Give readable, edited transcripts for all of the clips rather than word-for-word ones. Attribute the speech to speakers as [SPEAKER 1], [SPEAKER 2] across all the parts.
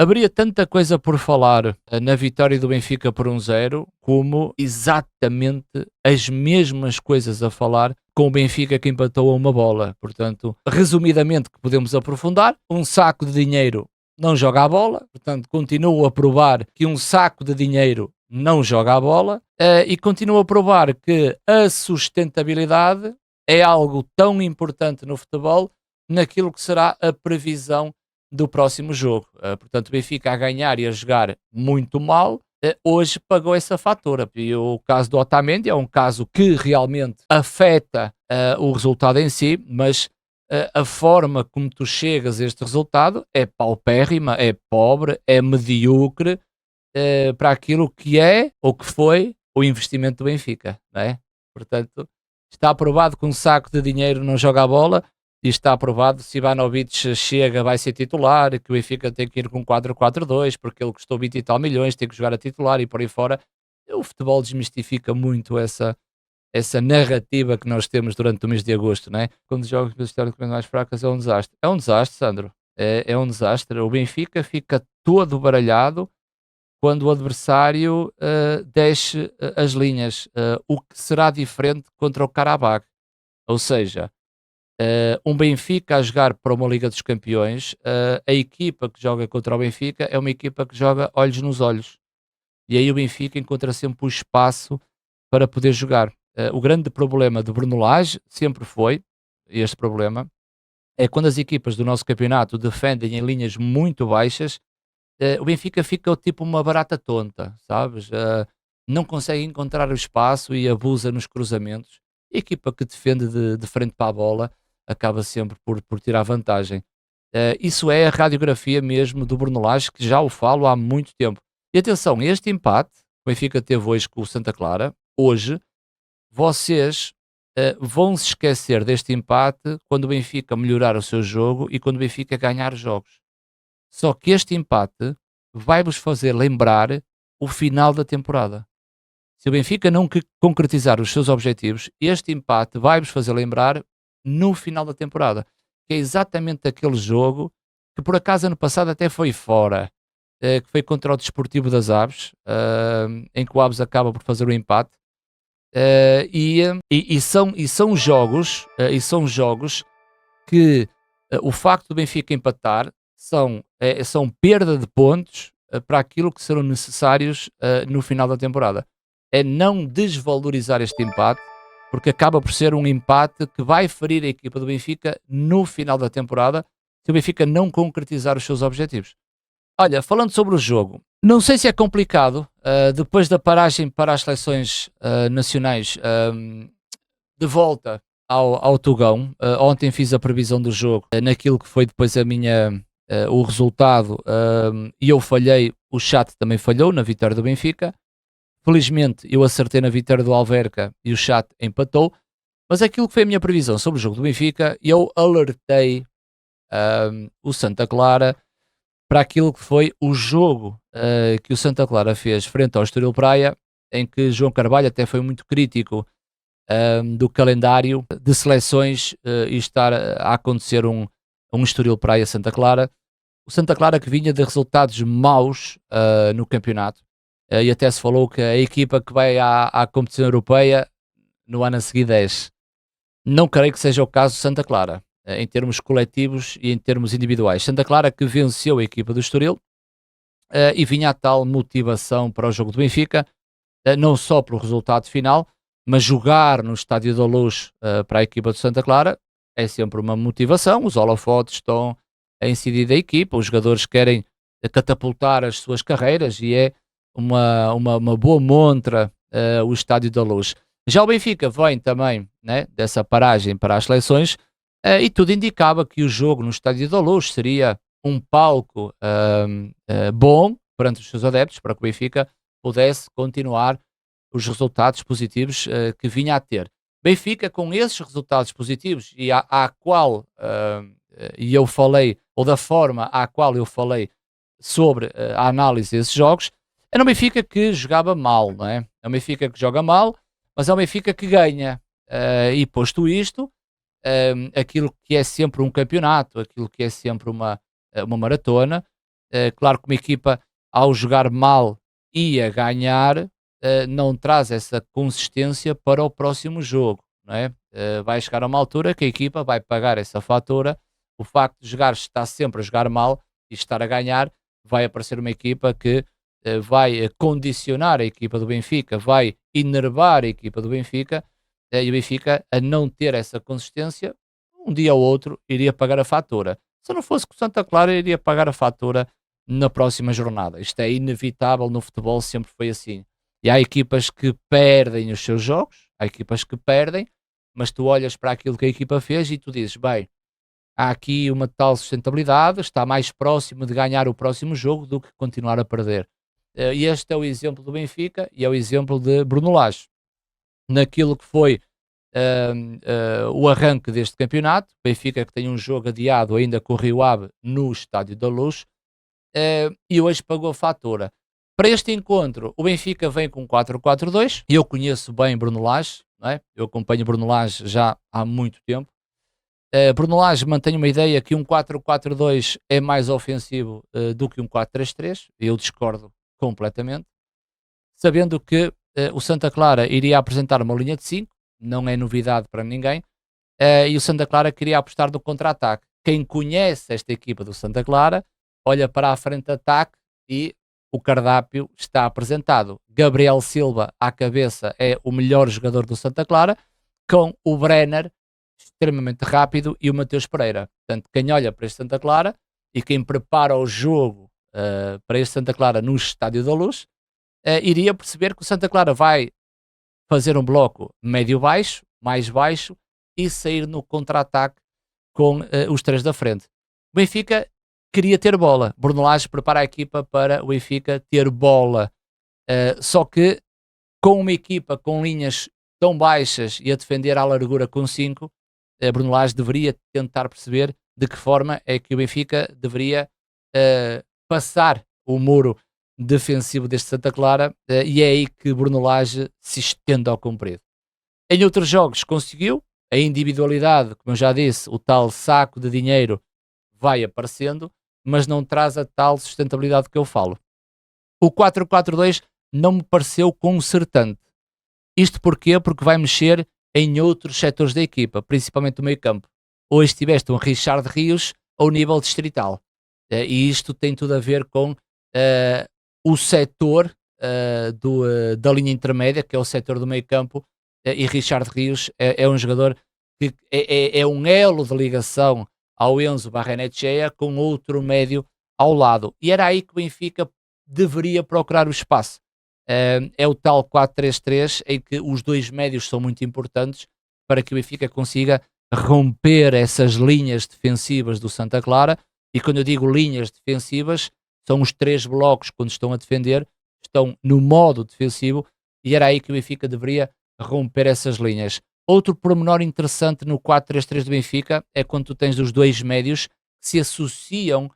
[SPEAKER 1] haveria tanta coisa por falar na vitória do Benfica por 1-0, como exatamente as mesmas coisas a falar com o Benfica que empatou a uma bola. Portanto, resumidamente, que podemos aprofundar, um saco de dinheiro não joga a bola, portanto, continuo a provar que um saco de dinheiro não joga a bola, e continuo a provar que a sustentabilidade é algo tão importante no futebol naquilo que será a previsão do próximo jogo. Portanto, o Benfica a ganhar e a jogar muito mal, hoje pagou essa fatura. E o caso do Otamendi é um caso que realmente afeta o resultado em si, mas a forma como tu chegas a este resultado é paupérrima, é pobre, é medíocre para aquilo que é ou que foi o investimento do Benfica, não é? Portanto, está aprovado que um saco de dinheiro não joga a bola, e está aprovado se Ivanovic chega, vai ser titular, que o Benfica tem que ir com 4-4-2, porque ele custou 20 e tal milhões, tem que jogar a titular e por aí fora. O futebol desmistifica muito essa narrativa que nós temos durante o mês de agosto, não é? Quando jogos historicamente mais fracas é um desastre. É um desastre, Sandro. É um desastre. O Benfica fica todo baralhado quando o adversário desce as linhas, o que será diferente contra o Karabakh. Ou seja, um Benfica a jogar para uma Liga dos Campeões, a equipa que joga contra o Benfica é uma equipa que joga olhos nos olhos. E aí o Benfica encontra sempre o espaço para poder jogar. O grande problema do Bruno Lage sempre foi, este problema, é quando as equipas do nosso campeonato defendem em linhas muito baixas, o Benfica fica tipo uma barata tonta, sabes? Não consegue encontrar o espaço e abusa nos cruzamentos. A equipa que defende de frente para a bola acaba sempre por tirar vantagem. Isso é a radiografia mesmo do Bruno Lage, que já o falo há muito tempo. E atenção, este empate que o Benfica teve hoje com o Santa Clara, hoje, vocês vão se esquecer deste empate quando o Benfica melhorar o seu jogo e quando o Benfica ganhar jogos. Só que este empate vai-vos fazer lembrar o final da temporada. Se o Benfica não concretizar os seus objetivos, este empate vai-vos fazer lembrar no final da temporada, que é exatamente aquele jogo que por acaso ano passado até foi fora, que foi contra o Desportivo das Aves, em que o Aves acaba por fazer o empate. São jogos que o facto do Benfica empatar são perda de pontos para aquilo que serão necessários no final da temporada. É não desvalorizar este empate, porque acaba por ser um empate que vai ferir a equipa do Benfica no final da temporada, se o Benfica não concretizar os seus objetivos. Olha, falando sobre o jogo, não sei se é complicado, depois da paragem para as seleções nacionais, de volta ao Tugão. Ontem fiz a previsão do jogo, naquilo que foi depois o resultado, e eu falhei, o chat também falhou na vitória do Benfica. Felizmente eu acertei na vitória do Alverca e o chat empatou, mas aquilo que foi a minha previsão sobre o jogo do Benfica, eu alertei o Santa Clara para aquilo que foi o jogo que o Santa Clara fez frente ao Estoril Praia, em que João Carvalho até foi muito crítico do calendário de seleções e estar a acontecer um Estoril Praia Santa Clara. O Santa Clara que vinha de resultados maus no campeonato, e até se falou que a equipa que vai à competição europeia no ano a seguir 10. Não creio que seja o caso de Santa Clara, em termos coletivos e em termos individuais. Santa Clara que venceu a equipa do Estoril e vinha a tal motivação para o jogo do Benfica, não só pelo resultado final, mas jogar no Estádio da Luz para a equipa de Santa Clara é sempre uma motivação. Os holofotes estão a incidir da equipa, os jogadores querem catapultar as suas carreiras e é uma boa montra o Estádio da Luz. Já o Benfica vem também, né, dessa paragem para as seleções, e tudo indicava que o jogo no Estádio da Luz seria um palco bom perante os seus adeptos, para que o Benfica pudesse continuar os resultados positivos que vinha a ter. Benfica, com esses resultados positivos e e eu falei, ou da forma à qual eu falei sobre a análise desses jogos, era um Benfica que jogava mal, não é? É um Benfica que joga mal, mas é um Benfica que ganha. E posto isto, aquilo que é sempre um campeonato, aquilo que é sempre uma maratona, Claro que uma equipa, ao jogar mal e a ganhar, não traz essa consistência para o próximo jogo, não é? Vai chegar a uma altura que a equipa vai pagar essa fatura. O facto de jogar, estar sempre a jogar mal e estar a ganhar, vai aparecer uma equipa que vai condicionar a equipa do Benfica, vai enervar a equipa do Benfica, e o Benfica, a não ter essa consistência, um dia ou outro iria pagar a fatura. Se não fosse com o Santa Clara, iria pagar a fatura na próxima jornada. Isto é inevitável no futebol, sempre foi assim. E há equipas que perdem os seus jogos, há equipas que perdem, mas tu olhas para aquilo que a equipa fez e tu dizes, bem, há aqui uma tal sustentabilidade, está mais próximo de ganhar o próximo jogo do que continuar a perder. E este é o exemplo do Benfica e é o exemplo de Bruno Lage. Naquilo que foi o arranque deste campeonato, Benfica que tem um jogo adiado ainda com o Rio Ave no Estádio da Luz, e hoje pagou a fatura. Para este encontro, o Benfica vem com 4-4-2, e eu conheço bem Bruno Lage, não é? Eu acompanho Bruno Lage já há muito tempo. Bruno Lage mantém uma ideia que um 4-4-2 é mais ofensivo do que um 4-3-3, eu discordo completamente, sabendo que o Santa Clara iria apresentar uma linha de 5, não é novidade para ninguém, e o Santa Clara queria apostar no contra-ataque. Quem conhece esta equipa do Santa Clara, olha para a frente de ataque e o cardápio está apresentado. Gabriel Silva à cabeça é o melhor jogador do Santa Clara, com o Brenner extremamente rápido e o Mateus Pereira. Portanto, quem olha para este Santa Clara e quem prepara o jogo para este Santa Clara no Estádio da Luz, iria perceber que o Santa Clara vai fazer um bloco médio-baixo, mais baixo, e sair no contra-ataque com os três da frente. O Benfica queria ter bola. Bruno Lage prepara a equipa para o Benfica ter bola. Só que com uma equipa com linhas tão baixas e a defender à largura com 5, Bruno Lage deveria tentar perceber de que forma é que o Benfica deveria passar o muro defensivo deste Santa Clara, e é aí que Bruno Lage se estende ao comprido. Em outros jogos conseguiu, a individualidade, como eu já disse, o tal saco de dinheiro vai aparecendo, mas não traz a tal sustentabilidade que eu falo. O 4-4-2 não me pareceu concertante. Isto porquê? Porque vai mexer em outros setores da equipa, principalmente do meio campo. Hoje tiveste um Richard Rios ao nível distrital, e isto tem tudo a ver com o setor da linha intermédia, que é o setor do meio campo, e Richard Rios é um jogador que é um elo de ligação ao Enzo Barrenetxea com outro médio ao lado. E era aí que o Benfica deveria procurar o espaço. É o tal 4-3-3 em que os dois médios são muito importantes para que o Benfica consiga romper essas linhas defensivas do Santa Clara. E quando eu digo linhas defensivas, são os três blocos quando estão a defender, estão no modo defensivo, e era aí que o Benfica deveria romper essas linhas. Outro pormenor interessante no 4-3-3 do Benfica é quando tu tens os dois médios que se associam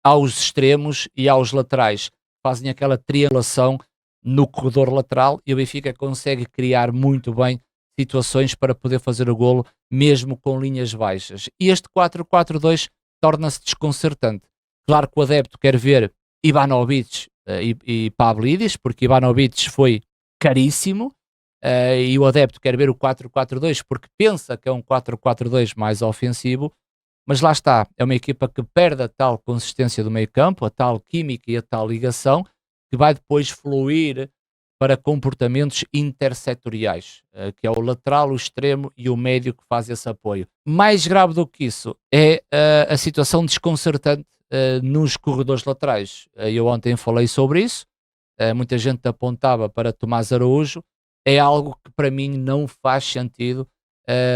[SPEAKER 1] aos extremos e aos laterais, fazem aquela triangulação no corredor lateral, e o Benfica consegue criar muito bem situações para poder fazer o golo mesmo com linhas baixas. E este 4-4-2 torna-se desconcertante. Claro que o adepto quer ver Ivanovic e Pavlidis, porque Ivanovic foi caríssimo, e o adepto quer ver o 4-4-2 porque pensa que é um 4-4-2 mais ofensivo, mas lá está, é uma equipa que perde a tal consistência do meio campo, a tal química e a tal ligação, que vai depois fluir para comportamentos intersetoriais, que é o lateral, o extremo e o médio que faz esse apoio. Mais grave do que isso é a situação desconcertante nos corredores laterais. Eu ontem falei sobre isso, muita gente apontava para Tomás Araújo, é algo que para mim não faz sentido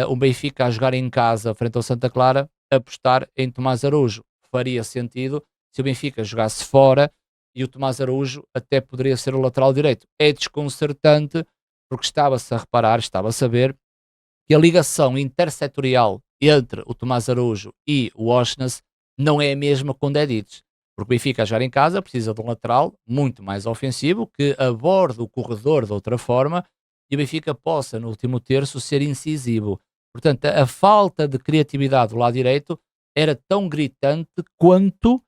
[SPEAKER 1] o Benfica a jogar em casa frente ao Santa Clara apostar em Tomás Araújo. Faria sentido se o Benfica jogasse fora e o Tomás Araújo até poderia ser o lateral direito. É desconcertante porque estava-se a reparar, estava-se a ver que a ligação intersetorial entre o Tomás Araújo e o Oshness não é a mesma com o Dedic. Porque o Benfica a jogar em casa precisa de um lateral muito mais ofensivo que aborde o corredor de outra forma e o Benfica possa no último terço ser incisivo. Portanto, a falta de criatividade do lado direito era tão gritante quanto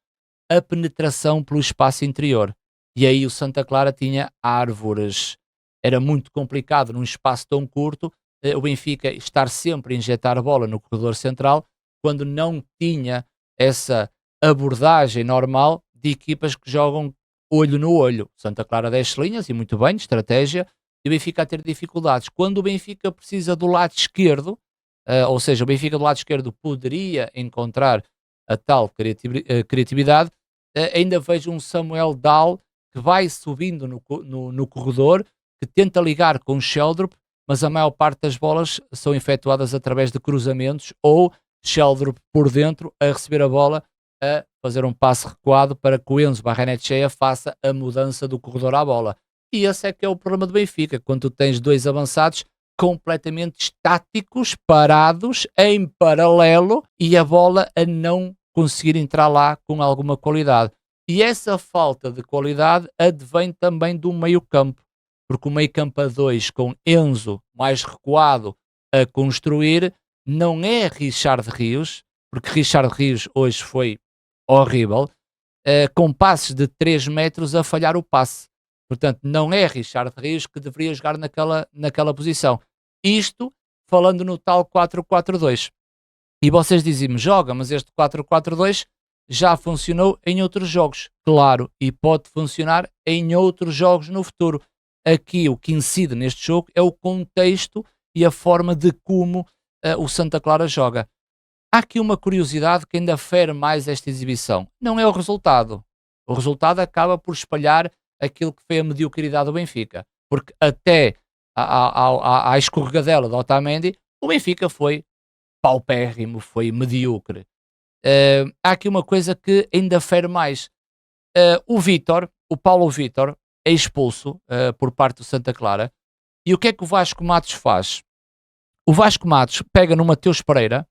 [SPEAKER 1] a penetração pelo espaço interior. E aí o Santa Clara tinha árvores. Era muito complicado num espaço tão curto o Benfica estar sempre a injetar a bola no corredor central quando não tinha essa abordagem normal de equipas que jogam olho no olho. Santa Clara 10 linhas e muito bem, estratégia, e o Benfica a ter dificuldades. Quando o Benfica precisa do lado esquerdo, ou seja, o Benfica do lado esquerdo poderia encontrar a tal criatividade, ainda vejo um Samuel Dal que vai subindo no corredor, que tenta ligar com o Sheldrup, mas a maior parte das bolas são efetuadas através de cruzamentos ou Sheldrup por dentro a receber a bola, a fazer um passe recuado para que o Enzo Barrenetxea faça a mudança do corredor à bola. E esse é que é o problema do Benfica, quando tu tens dois avançados completamente estáticos, parados, em paralelo, e a bola a não conseguir entrar lá com alguma qualidade. E essa falta de qualidade advém também do meio-campo, porque o meio-campo a 2 com Enzo mais recuado a construir não é Richard Rios, porque Richard Rios hoje foi horrível, com passes de 3 metros a falhar o passe. Portanto, não é Richard Rios que deveria jogar naquela posição. Isto falando no tal 4-4-2. E vocês dizem-me, joga, mas este 4-4-2 já funcionou em outros jogos. Claro, e pode funcionar em outros jogos no futuro. Aqui o que incide neste jogo é o contexto e a forma de como o Santa Clara joga. Há aqui uma curiosidade que ainda fere mais esta exibição. Não é o resultado. O resultado acaba por espalhar aquilo que foi a mediocridade do Benfica. Porque até à escorregadela do Otamendi, o Benfica foi paupérrimo, foi medíocre. Há aqui uma coisa que ainda fere mais. O Paulo Vítor, é expulso por parte do Santa Clara. E o que é que o Vasco Matos faz? O Vasco Matos pega no Mateus Pereira,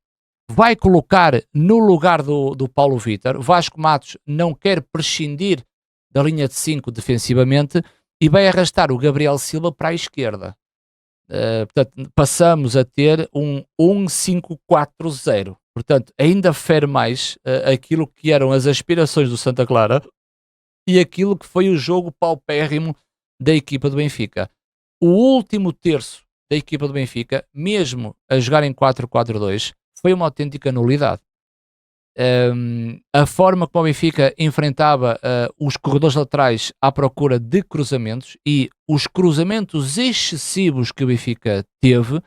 [SPEAKER 1] vai colocar no lugar do Paulo Vítor. O Vasco Matos não quer prescindir da linha de 5 defensivamente e vai arrastar o Gabriel Silva para a esquerda. Portanto, passamos a ter um 1-5-4-0. Portanto, ainda fere mais aquilo que eram as aspirações do Santa Clara e aquilo que foi o jogo paupérrimo da equipa do Benfica. O último terço da equipa do Benfica, mesmo a jogar em 4-4-2, foi uma autêntica nulidade. A forma como o Benfica enfrentava os corredores laterais à procura de cruzamentos e os cruzamentos excessivos que o Benfica teve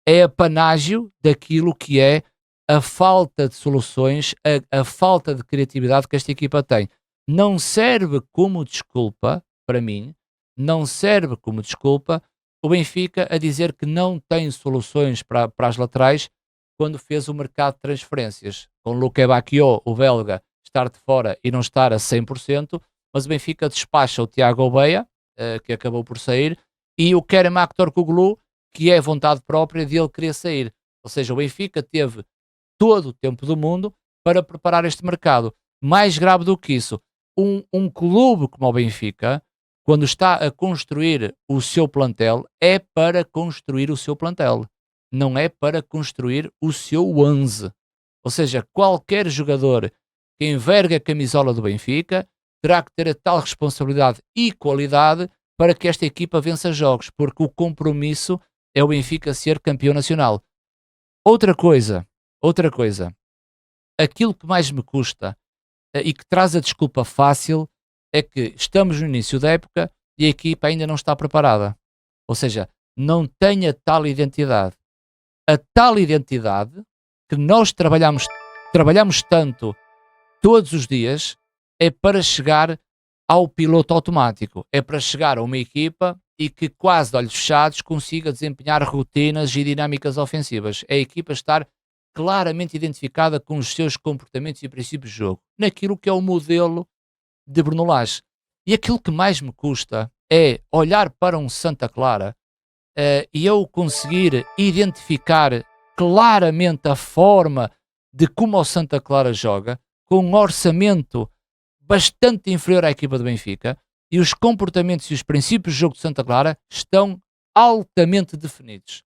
[SPEAKER 1] é apanágio daquilo que é a falta de soluções, a falta de criatividade que esta equipa tem. Não serve como desculpa, para mim, não serve como desculpa o Benfica a dizer que não tem soluções para as laterais quando fez o mercado de transferências. Com Luque Bacchio, o belga, estar de fora e não estar a 100%, mas o Benfica despacha o Tiago Obeia, que acabou por sair, e o Kerem Aktürkoğlu, que é vontade própria de ele querer sair. Ou seja, o Benfica teve todo o tempo do mundo para preparar este mercado. Mais grave do que isso, um clube como o Benfica, quando está a construir o seu plantel, é para construir o seu plantel. Não é para construir o seu 11. Ou seja, qualquer jogador que envergue a camisola do Benfica terá que ter a tal responsabilidade e qualidade para que esta equipa vença jogos, porque o compromisso é o Benfica ser campeão nacional. Outra coisa, aquilo que mais me custa e que traz a desculpa fácil é que estamos no início da época e a equipa ainda não está preparada. Ou seja, não tem a tal identidade. A tal identidade que nós trabalhamos tanto todos os dias é para chegar ao piloto automático. É para chegar a uma equipa e que quase de olhos fechados consiga desempenhar rotinas e dinâmicas ofensivas. É a equipa estar claramente identificada com os seus comportamentos e princípios de jogo, naquilo que é o modelo de Bruno Lage. E aquilo que mais me custa é olhar para um Santa Clara e eu conseguir identificar claramente a forma de como o Santa Clara joga, com um orçamento bastante inferior à equipa do Benfica, e os comportamentos e os princípios de jogo de Santa Clara estão altamente definidos.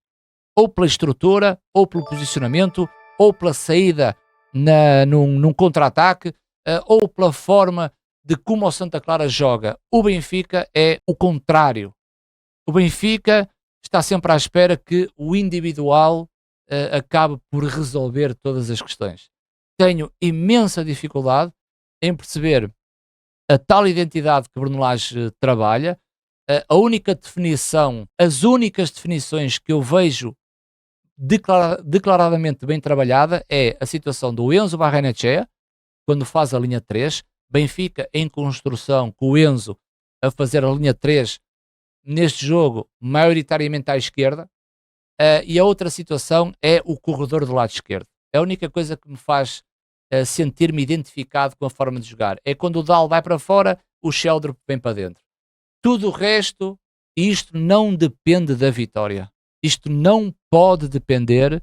[SPEAKER 1] Ou pela estrutura, ou pelo posicionamento, ou pela saída num contra-ataque. ou pela forma de como o Santa Clara joga. O Benfica é o contrário. O Benfica está sempre à espera que o individual acabe por resolver todas as questões. Tenho imensa dificuldade em perceber a tal identidade que Bruno Lage trabalha. A única definição, as únicas definições que eu vejo declaradamente bem trabalhada é a situação do Enzo Barrenechea, quando faz a linha 3, Benfica em construção com o Enzo a fazer a linha 3 neste jogo, maioritariamente à esquerda, e a outra situação é o corredor do lado esquerdo. É a única coisa que me faz sentir-me identificado com a forma de jogar. É quando o Dal vai para fora, o Sheldrop vem para dentro. Tudo o resto, isto não depende da vitória. Isto não pode depender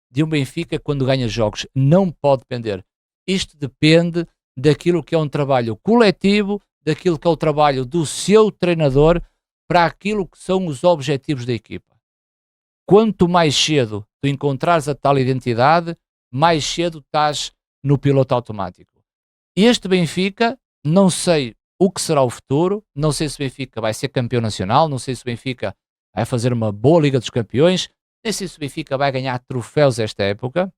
[SPEAKER 1] de um Benfica quando ganha jogos. Não pode depender. Isto depende daquilo que é um trabalho coletivo, daquilo que é o trabalho do seu treinador para aquilo que são os objetivos da equipa. Quanto mais cedo tu encontrares a tal identidade, mais cedo estás no piloto automático. Este Benfica, não sei o que será o futuro, não sei se o Benfica vai ser campeão nacional, não sei se o Benfica vai fazer uma boa Liga dos Campeões, nem sei se o Benfica vai ganhar troféus esta época,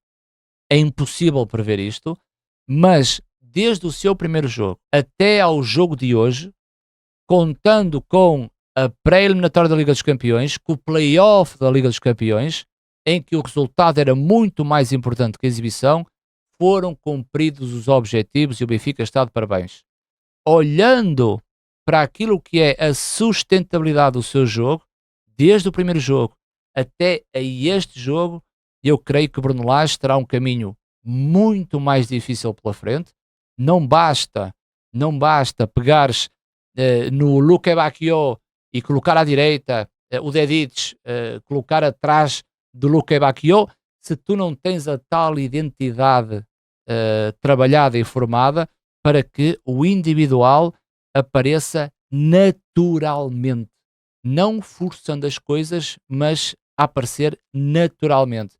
[SPEAKER 1] é impossível prever isto, mas desde o seu primeiro jogo até ao jogo de hoje, contando com a pré-eliminatória da Liga dos Campeões, com o play-off da Liga dos Campeões, em que o resultado era muito mais importante que a exibição, foram cumpridos os objetivos e o Benfica está de parabéns. Olhando para aquilo que é a sustentabilidade do seu jogo, desde o primeiro jogo até a este jogo, eu creio que o Bruno Lage terá um caminho muito mais difícil pela frente. Não basta pegares no Luque Bacchio e colocar à direita o Dedic, colocar atrás do Luque Bacchio, se tu não tens a tal identidade trabalhada e formada para que o individual apareça naturalmente, não forçando as coisas, mas a aparecer naturalmente.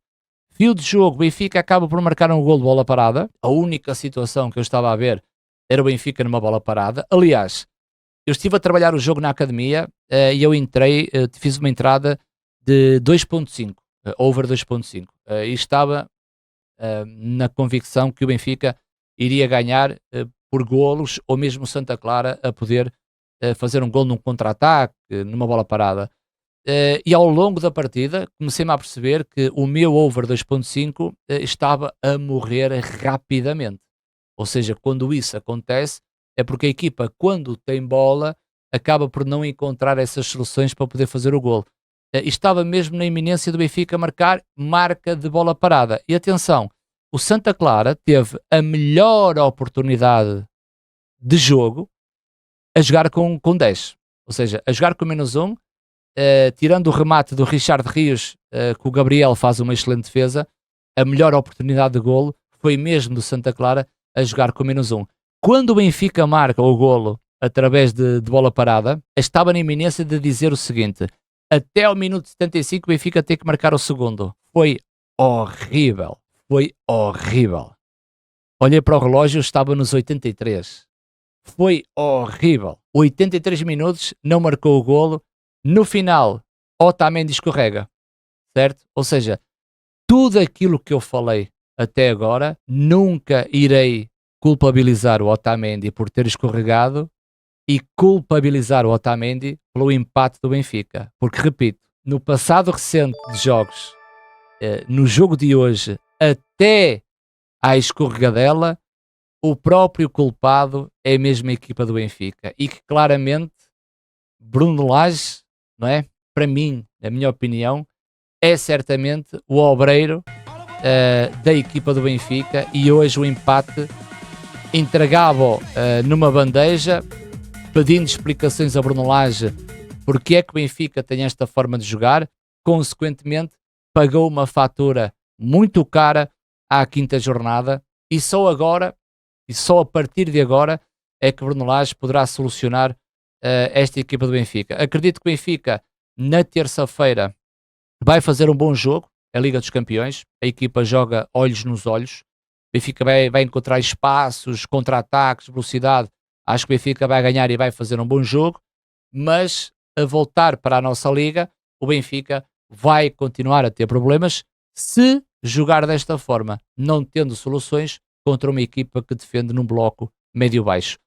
[SPEAKER 1] Fio de jogo, Benfica acaba por marcar um gol de bola parada. A única situação que eu estava a ver era o Benfica numa bola parada. Aliás, eu estive a trabalhar o jogo na academia e eu entrei, fiz uma entrada de 2.5, over 2.5, e estava na convicção que o Benfica iria ganhar por golos, ou mesmo Santa Clara a poder fazer um gol num contra-ataque, numa bola parada. E ao longo da partida comecei-me a perceber que o meu over 2.5 estava a morrer rapidamente. Ou seja, quando isso acontece, é porque a equipa, quando tem bola, acaba por não encontrar essas soluções para poder fazer o gol. Estava mesmo na iminência do Benfica marcar marca de bola parada. E atenção, o Santa Clara teve a melhor oportunidade de jogo a jogar com 10. Ou seja, a jogar com -1, tirando o remate do Richard Rios, que o Gabriel faz uma excelente defesa, a melhor oportunidade de golo foi mesmo do Santa Clara a jogar com -1. Quando o Benfica marca o golo através de bola parada, estava na iminência de dizer o seguinte: até ao minuto 75 o Benfica tem que marcar o segundo. Foi horrível. Foi horrível. Olhei para o relógio, estava nos 83. Foi horrível. 83 minutos, não marcou o golo. No final, Otamendi escorrega. Certo? Ou seja, tudo aquilo que eu falei até agora, nunca irei culpabilizar o Otamendi por ter escorregado e culpabilizar o Otamendi pelo empate do Benfica. Porque, repito, no passado recente de jogos, no jogo de hoje, até à escorregadela, o próprio culpado é a mesma equipa do Benfica. E que claramente, Bruno Lage, não é? Para mim, na minha opinião, é certamente o obreiro da equipa do Benfica, e hoje o empate entregava numa bandeja, pedindo explicações a Bruno Lage porque é que o Benfica tem esta forma de jogar. Consequentemente, pagou uma fatura muito cara à quinta jornada, e só agora, e só a partir de agora, é que Bruno Lage poderá solucionar esta equipa do Benfica. Acredito que o Benfica, na terça-feira, vai fazer um bom jogo, a Liga dos Campeões. A equipa joga olhos nos olhos. Benfica vai encontrar espaços, contra-ataques, velocidade. Acho que o Benfica vai ganhar e vai fazer um bom jogo, mas a voltar para a nossa liga, o Benfica vai continuar a ter problemas se jogar desta forma, não tendo soluções contra uma equipa que defende num bloco médio-baixo.